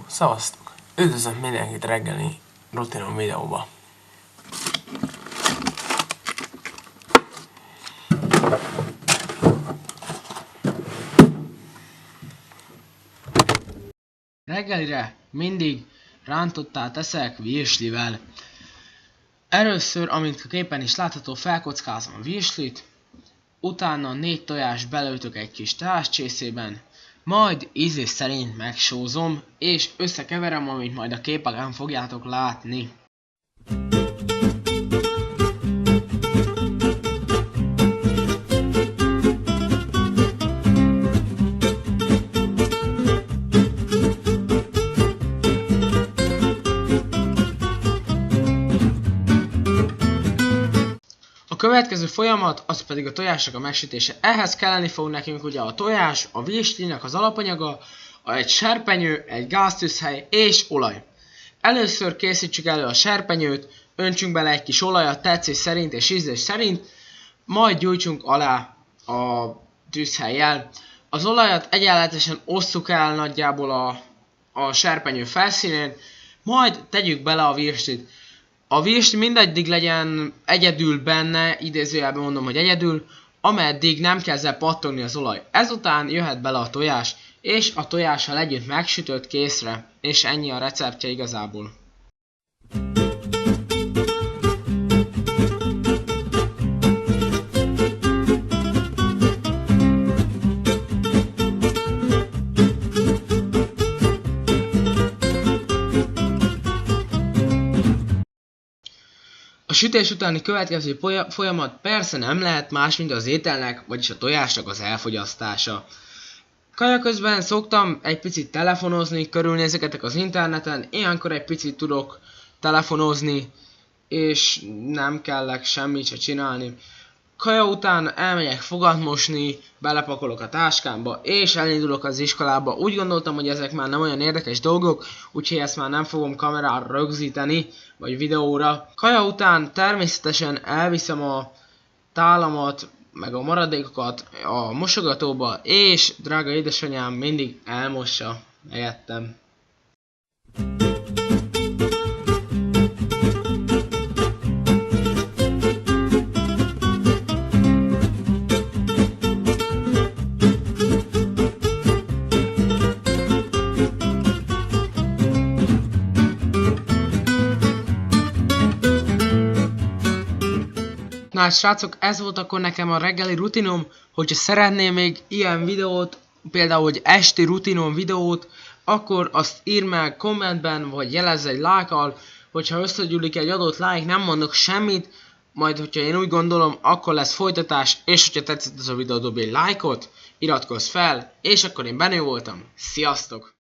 Szevasztok! Üdvözlök mindenkit reggeli rutinom videóba. Reggelire mindig rántottát eszek virslivel. Először, amint a képen is látható, felkockázom a virslit, utána 4 tojást belőtök egy kis teáscsészében, majd ízlés szerint megsózom, és összekeverem, amit majd a képeken fogjátok látni. A következő folyamat az pedig a tojásnak a megsütése. Ehhez kelleni fog nekünk ugye a tojás, a virslinek az alapanyaga, egy serpenyő, egy gáztűzhely és olaj. Először készítsük elő a serpenyőt, öntsünk bele egy kis olajat tetszés szerint és ízlés szerint, majd gyújtsunk alá a tűzhellyel. Az olajat egyenletesen osszuk el nagyjából a serpenyő felszínén, majd tegyük bele a virslit. A virsli mindaddig legyen egyedül benne, idézőjelben mondom, hogy egyedül, ameddig nem kezd el pattogni az olaj. Ezután jöhet bele a tojás, és a tojással együtt megsütött készre, és ennyi a receptje igazából. A sütés utáni következő folyamat persze nem lehet más, mint az ételnek, vagyis a tojásnak az elfogyasztása. Kaja közben szoktam egy picit telefonozni, körülnézegetek az interneten, ilyenkor egy picit tudok telefonozni, és nem kellek semmit se csinálni. Kaja után elmegyek fogat mosni, belepakolok a táskámba, és elindulok az iskolába. Úgy gondoltam, hogy ezek már nem olyan érdekes dolgok, úgyhogy ezt már nem fogom kamerára rögzíteni, vagy videóra. Kaja után természetesen elviszem a tálamat, meg a maradékokat a mosogatóba, és drága édesanyám mindig elmossa helyettem. Na hát srácok, ez volt akkor nekem a reggeli rutinom. Hogyha szeretném még ilyen videót, például hogy esti rutinom videót, akkor azt írd meg kommentben, vagy jelezz egy lájkkal. Hogyha összegyűlik egy adott like, nem mondok semmit, majd hogyha én úgy gondolom, akkor lesz folytatás, és hogyha tetszett ez a videó, dobj egy lájkot, iratkozz fel, és akkor én Benő voltam. Sziasztok!